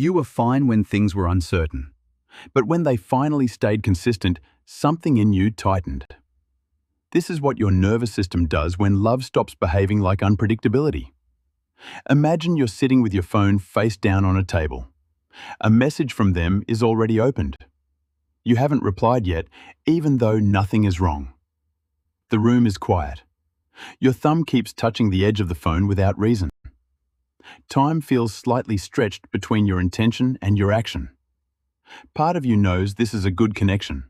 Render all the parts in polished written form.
You were fine when things were uncertain, but when they finally stayed consistent, something in you tightened. This is what your nervous system does when love stops behaving like unpredictability. Imagine you're sitting with your phone face down on a table. A message from them is already opened. You haven't replied yet, even though nothing is wrong. The room is quiet. Your thumb keeps touching the edge of the phone without reason. Time feels slightly stretched between your intention and your action. Part of you knows this is a good connection,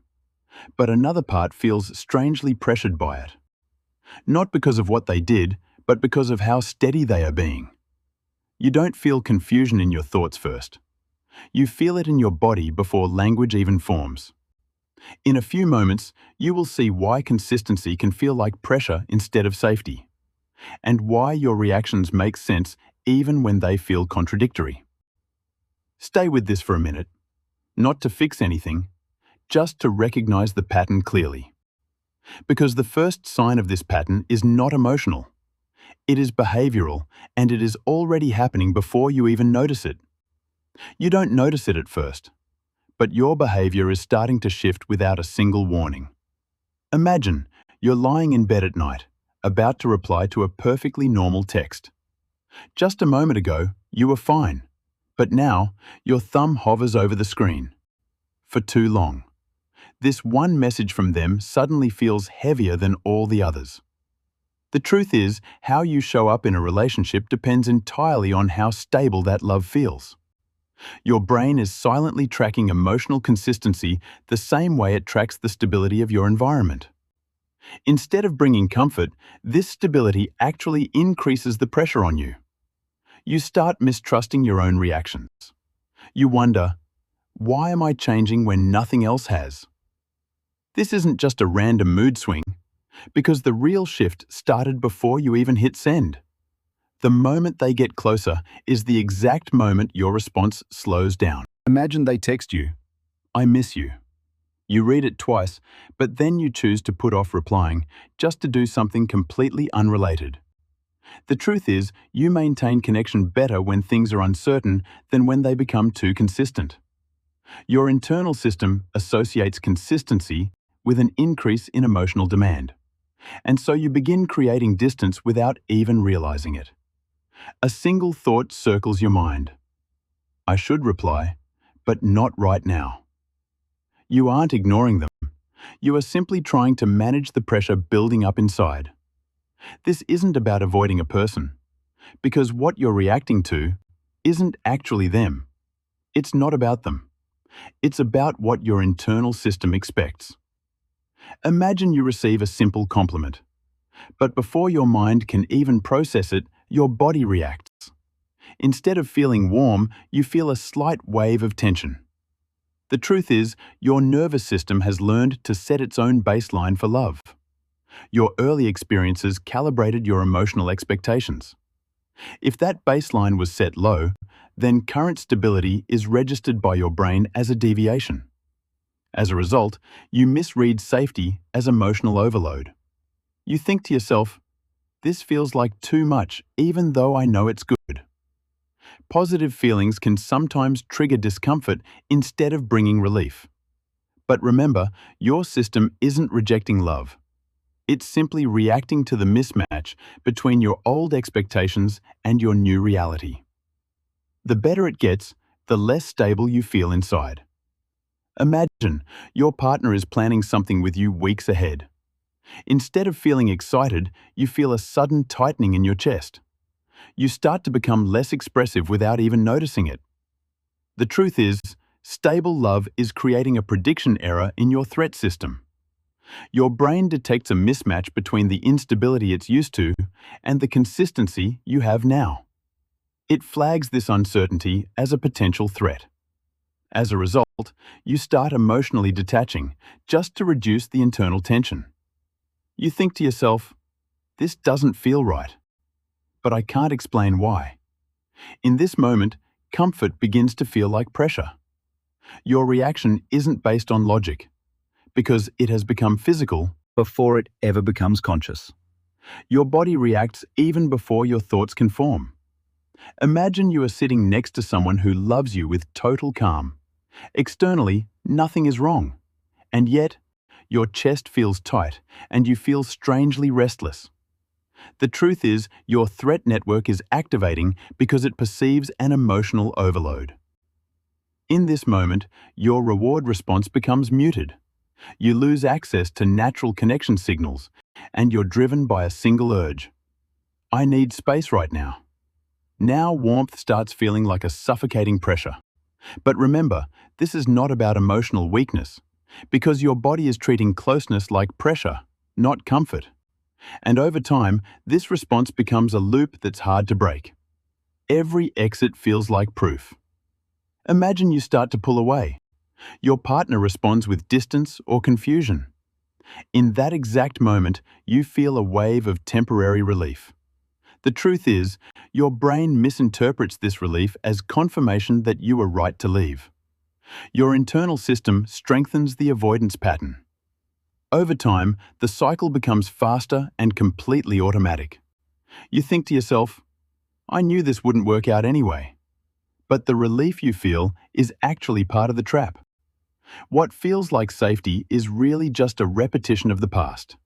but another part feels strangely pressured by it. Not because of what they did, but because of how steady they are being. You don't feel confusion in your thoughts first. You feel it in your body before language even forms. In a few moments, you will see why consistency can feel like pressure instead of safety, and why your reactions make sense even when they feel contradictory. Stay with this for a minute, not to fix anything, just to recognize the pattern clearly. Because the first sign of this pattern is not emotional. It is behavioral, and it is already happening before you even notice it. You don't notice it at first, but your behavior is starting to shift without a single warning. Imagine you're lying in bed at night, about to reply to a perfectly normal text. Just a moment ago, you were fine, but now your thumb hovers over the screen. For too long. This one message from them suddenly feels heavier than all the others. The truth is, how you show up in a relationship depends entirely on how stable that love feels. Your brain is silently tracking emotional consistency the same way it tracks the stability of your environment. Instead of bringing comfort, this stability actually increases the pressure on you. You start mistrusting your own reactions. You wonder, why am I changing when nothing else has? This isn't just a random mood swing, because the real shift started before you even hit send. The moment they get closer is the exact moment your response slows down. Imagine they text you, "I miss you." You read it twice, but then you choose to put off replying just to do something completely unrelated. The truth is, you maintain connection better when things are uncertain than when they become too consistent. Your internal system associates consistency with an increase in emotional demand, and so you begin creating distance without even realizing it. A single thought circles your mind. I should reply, but not right now. You aren't ignoring them. You are simply trying to manage the pressure building up inside. This isn't about avoiding a person, because what you're reacting to isn't actually them. It's not about them. It's about what your internal system expects. Imagine you receive a simple compliment, but before your mind can even process it, your body reacts. Instead of feeling warm, you feel a slight wave of tension. The truth is, your nervous system has learned to set its own baseline for love. Your early experiences calibrated your emotional expectations. If that baseline was set low, then current stability is registered by your brain as a deviation. As a result, you misread safety as emotional overload. You think to yourself, this feels like too much, even though I know it's good. Positive feelings can sometimes trigger discomfort instead of bringing relief. But remember, your system isn't rejecting love. It's simply reacting to the mismatch between your old expectations and your new reality. The better it gets, the less stable you feel inside. Imagine your partner is planning something with you weeks ahead. Instead of feeling excited, you feel a sudden tightening in your chest. You start to become less expressive without even noticing it. The truth is, stable love is creating a prediction error in your threat system. Your brain detects a mismatch between the instability it's used to and the consistency you have now. It flags this uncertainty as a potential threat. As a result, you start emotionally detaching just to reduce the internal tension. You think to yourself, this doesn't feel right, but I can't explain why. In this moment, comfort begins to feel like pressure. Your reaction isn't based on logic, because it has become physical before it ever becomes conscious. Your body reacts even before your thoughts can form. Imagine you are sitting next to someone who loves you with total calm. Externally, nothing is wrong. And yet, your chest feels tight and you feel strangely restless. The truth is, your threat network is activating because it perceives an emotional overload. In this moment, your reward response becomes muted. You lose access to natural connection signals, and you're driven by a single urge. I need space right now. Now warmth starts feeling like a suffocating pressure. But remember, this is not about emotional weakness, because your body is treating closeness like pressure, not comfort. And over time, this response becomes a loop that's hard to break. Every exit feels like proof. Imagine you start to pull away. Your partner responds with distance or confusion. In that exact moment, you feel a wave of temporary relief. The truth is, your brain misinterprets this relief as confirmation that you were right to leave. Your internal system strengthens the avoidance pattern. Over time, the cycle becomes faster and completely automatic. You think to yourself, I knew this wouldn't work out anyway. But the relief you feel is actually part of the trap. What feels like safety is really just a repetition of the past.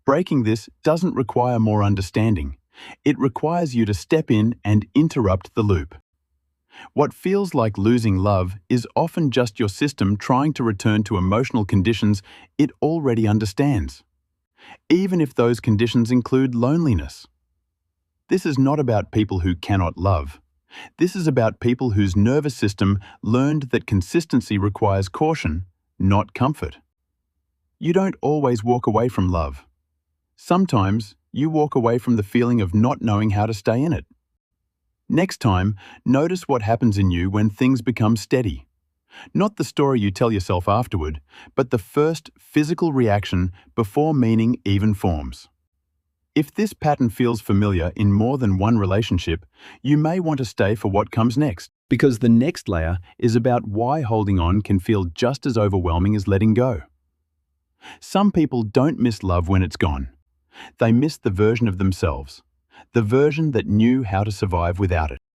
Breaking this doesn't require more understanding. It requires you to step in and interrupt the loop. What feels like losing love is often just your system trying to return to emotional conditions it already understands, even if those conditions include loneliness. This is not about people who cannot love. This is about people whose nervous system learned that consistency requires caution, not comfort. You don't always walk away from love. Sometimes, you walk away from the feeling of not knowing how to stay in it. Next time, notice what happens in you when things become steady. Not the story you tell yourself afterward, but the first physical reaction before meaning even forms. If this pattern feels familiar in more than one relationship, you may want to stay for what comes next, because the next layer is about why holding on can feel just as overwhelming as letting go. Some people don't miss love when it's gone. They miss the version of themselves, the version that knew how to survive without it.